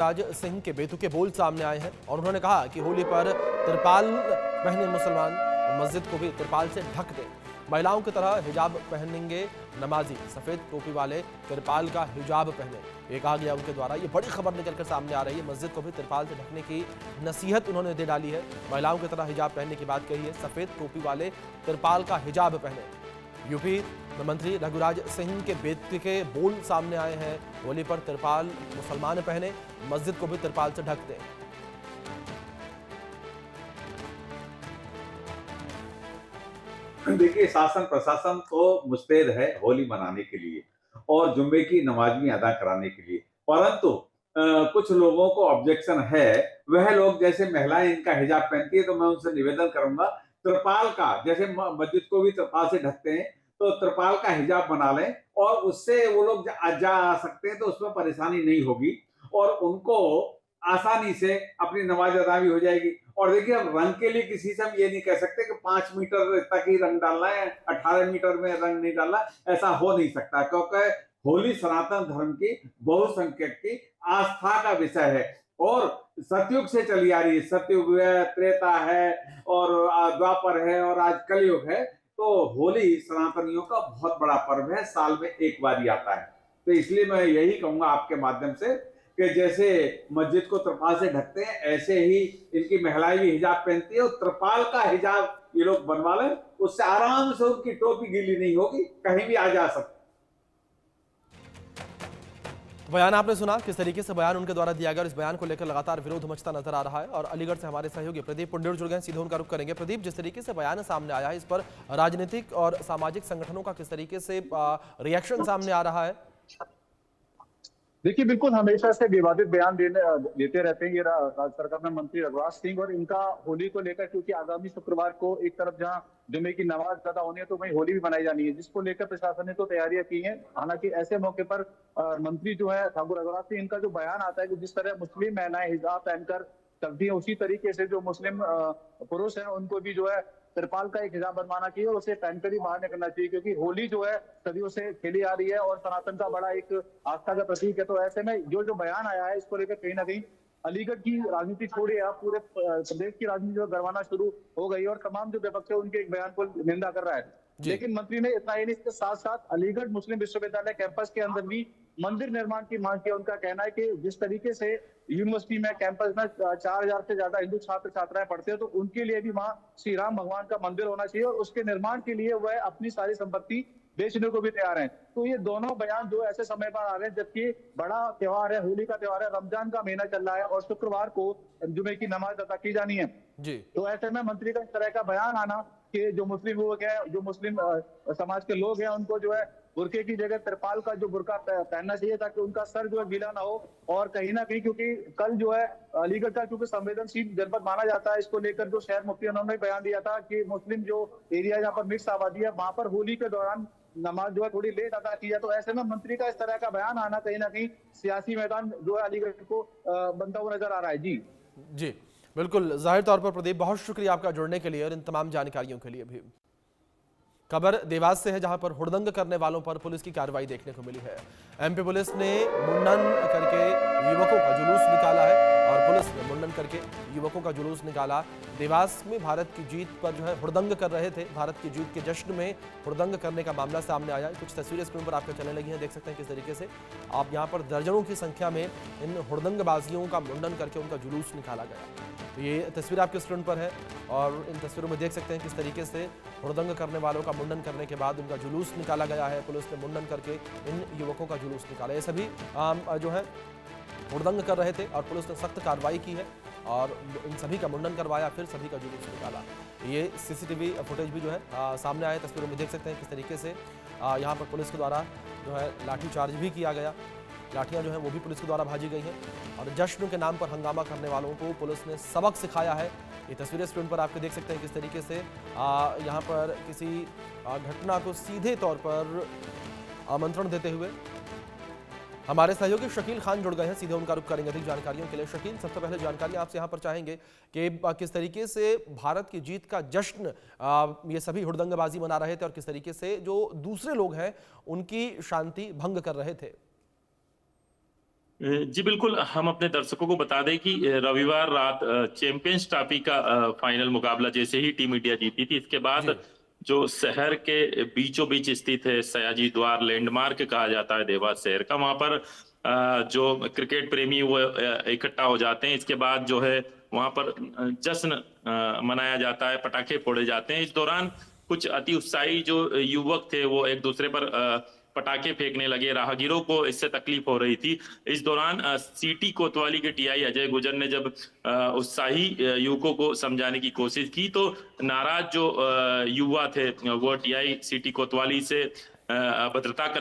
राज सिंह के बेतुके बोल सामने आए हैं और उन्होंने कहा कि होली पर तिरपाल पहने मुसलमान मस्जिद को भी तिरपाल से ढक दें। महिलाओं की तरह हिजाब पहनेंगे नमाजी, सफेद टोपी वाले तिरपाल का हिजाब पहने, ये कहा गया उनके द्वारा। ये बड़ी खबर निकलकर सामने आ रही है। मस्जिद को भी तिरपाल से ढकने की नसीहत उन्होंने दे डाली है। महिलाओं की तरह हिजाब पहनने की बात कही है। सफेद टोपी वाले तिरपाल का हिजाब पहने। यूपी मंत्री रघुराज सिंह के बेतुके बोल सामने आए हैं। होली पर तिरपाल मुसलमान पहने, मस्जिद को भी तिरपाल से ढक दें। देखिए, शासन प्रशासन तो मुस्तैद है होली मनाने के लिए और जुम्मे की नमाज भी अदा कराने के लिए, परंतु कुछ लोगों को ऑब्जेक्शन है। वह लोग, जैसे महिलाएं इनका हिजाब पहनती है, तो मैं उनसे निवेदन करूंगा त्रिपाल का, जैसे मस्जिद को भी त्रिपाल से ढकते हैं, तो त्रिपाल का हिजाब बना लें और उससे वो लोग जा आ सकते हैं, तो उसमें परेशानी नहीं होगी और उनको आसानी से अपनी नमाज अदा भी हो जाएगी। और देखिए, अब रंग के लिए किसी से हम ये नहीं कह सकते कि 5 मीटर तक ही रंग डालना है, 18 मीटर में रंग नहीं डालना, ऐसा हो नहीं सकता, क्योंकि होली सनातन धर्म की बहुसंख्यक की आस्था का विषय है और सतयुग से चली आ रही है। सतयुग है, त्रेता है और द्वापर है और आज कलयुग है। तो होली सनातनियों का बहुत बड़ा पर्व है, साल में एक बार ही आता है। तो इसलिए मैं यही कहूंगा आपके माध्यम से कि जैसे मस्जिद को त्रिपाल से ढकते हैं, ऐसे ही इनकी महिलाएं भी हिजाब पहनती है और त्रिपाल का हिजाब ये लोग बनवा लें, उससे आराम से उनकी टोपी गीली नहीं होगी, कहीं भी आ जा सकते। बयान आपने सुना, किस तरीके से बयान उनके द्वारा दिया गया और इस बयान को लेकर लगातार विरोध मचता नजर आ रहा है। और अलीगढ़ से हमारे सहयोगी प्रदीप पुंडेर जुड़ गए, सीधे उनका रुख करेंगे। प्रदीप, जिस तरीके से बयान सामने आया है, इस पर राजनीतिक और सामाजिक संगठनों का किस तरीके से रिएक्शन सामने आ रहा है? देखिए, बिल्कुल हमेशा से विवादित बयान देते रहते हैं ये राज्य सरकार में मंत्री रघुराज सिंह, और इनका होली को लेकर, क्योंकि आगामी शुक्रवार को एक तरफ जहां जुमे की नमाज अदा होनी है, तो वहीं होली भी मनाई जानी है, जिसको लेकर प्रशासन ने तो तैयारियां की हैं। हालांकि ऐसे मौके पर मंत्री जो है ठाकुर रघुराज सिंह, इनका जो बयान आता है कि जिस तरह मुस्लिम महिलाएं हिजाब पहनकर चलती है, उसी तरीके से जो मुस्लिम पुरुष है उनको भी जो है तिरपाल का एक हिजाब बनवाना चाहिए और उसे पहनकर ही बाहर निकलना चाहिए, क्योंकि होली जो है सदियों से खेली आ रही है और सनातन का बड़ा एक आस्था का प्रतीक है। तो ऐसे में जो बयान आया है, इसको लेकर कहीं ना कहीं अलीगढ़ की राजनीति छोड़िए, आप पूरे प्रदेश की राजनीति जो गरमाना शुरू हो गई और तमाम जो विपक्ष है उनके एक बयान को निंदा कर रहा है। लेकिन मंत्री ने इतना ही नहीं, इसके साथ साथ अलीगढ़ मुस्लिम विश्वविद्यालय कैंपस के अंदर भी मंदिर निर्माण की मांग की। उनका कहना है कि जिस तरीके से यूनिवर्सिटी में कैंपस में 4000 से ज्यादा हिंदू छात्र छात्राएं पढ़ते हैं, तो उनके लिए भी वहां श्री राम भगवान का मंदिर होना चाहिए और उसके निर्माण के लिए वह अपनी सारी संपत्ति बेचने को भी तैयार हैं। तो ये दोनों बयान जो ऐसे समय पर आ रहे हैं जबकि बड़ा त्योहार है, होली का त्योहार है, रमजान का महीना चल रहा है और शुक्रवार को जुमे की नमाज अदा की जानी है जी। तो ऐसे में मंत्री का इस तरह का बयान आना कि जो मुस्लिम युवक है, जो मुस्लिम समाज के लोग हैं, उनको जो है बुरके की जगह तिरपाल का जो बुरका पहनना चाहिए ताकि उनका सर जो है गीला ना हो। और कहीं ना कहीं क्योंकि कल जो है अलीगढ़ का क्योंकि संवेदनशील जनपद माना जाता है, इसको लेकर जो शहर मुफ्ती उन्होंने बयान दिया था कि मुस्लिम जो एरिया जहाँ पर मिक्स आबादी है, वहां पर होली के दौरान नमाज जो है थोड़ी लेट अदा की है। तो ऐसे में मंत्री का इस तरह का बयान आना कहीं ना कहीं सियासी मैदान जो है अलीगढ़ को बनता हुआ नजर आ रहा है। जी जी बिल्कुल, जाहिर तौर पर प्रदीप, बहुत शुक्रिया आपका जुड़ने के लिए और इन तमाम जानकारियों के लिए भी। खबर देवास से है, जहां पर हुड़दंग करने वालों पर पुलिस की कार्रवाई देखने को मिली है। एमपी पुलिस ने मुंडन करके युवकों का जुलूस निकाला है और पुलिस ने मुंडन करके युवकों का जुलूस निकाला। देवास में भारत की जीत पर जो है हुड़दंग कर रहे थे, भारत की जीत के जश्न में हुड़दंग करने का मामला सामने आया। कुछ तस्वीरें स्क्रीन पर आपको चलने लगी हैं, देख सकते हैं किस तरीके से आप यहाँ पर दर्जनों की संख्या में इन हुड़दंगबाजियों का मुंडन करके उनका जुलूस निकाला गया। तो ये तस्वीर आपके स्क्रीन पर है और इन तस्वीरों में देख सकते हैं किस तरीके से हुड़दंग करने वालों का मुंडन करने के बाद उनका जुलूस निकाला गया है। पुलिस ने मुंडन करके इन युवकों का जुलूस निकाला। ये सभी जो है हुड़दंग कर रहे थे और पुलिस ने सख्त कार्रवाई की है और इन सभी का मुंडन करवाया, फिर सभी का जुलूस निकाला। ये सीसीटीवी फुटेज भी जो है सामने आए, तस्वीरों में देख सकते हैं किस तरीके से यहाँ पर पुलिस के द्वारा जो है लाठीचार्ज भी किया गया। लाठियां जो हैं वो भी पुलिस के द्वारा भाजी गई हैं और जश्न के नाम पर हंगामा करने वालों को पुलिस ने सबक सिखाया है। ये तस्वीरें स्क्रीन पर आपके देख सकते हैं किस तरीके से यहाँ पर किसी घटना को सीधे तौर पर आमंत्रण देते हुए हमारे सहयोगी शकील खान जुड़ गए हैं, सीधे उनका रुख करेंगे अधिक जानकारियों के लिए। शकील, सबसे पहले जानकारी आपसे यहाँ पर चाहेंगे कि किस तरीके से भारत की जीत का जश्न ये सभी हुड़दंगबाजी मना रहे थे और किस तरीके से जो दूसरे लोग हैं उनकी शांति भंग कर रहे थे। जी बिल्कुल, हम अपने दर्शकों को बता दें कि रविवार रात चैंपियंस ट्रॉफी का फाइनल मुकाबला जैसे ही टीम इंडिया जीती थी, इसके जी। बाद जो शहर के बीचों बीच स्थित है सयाजी द्वार, लैंडमार्क कहा जाता है देवास शहर का, वहां पर जो क्रिकेट प्रेमी वो इकट्ठा हो जाते हैं। इसके बाद जो है वहां पर जश्न मनाया जाता है, पटाखे फोड़े जाते हैं। इस दौरान कुछ अति उत्साही जो युवक थे वो एक दूसरे पर पटाखे फेंकने लगे, राहगीरों को इससे तकलीफ हो रही थी। इस दौरान सिटी कोतवाली के टीआई अजय गुजर ने जब उत्साही युवकों को समझाने की कोशिश की, तो नाराज जो युवा थे वो टीआई सिटी कोतवाली से अभद्रता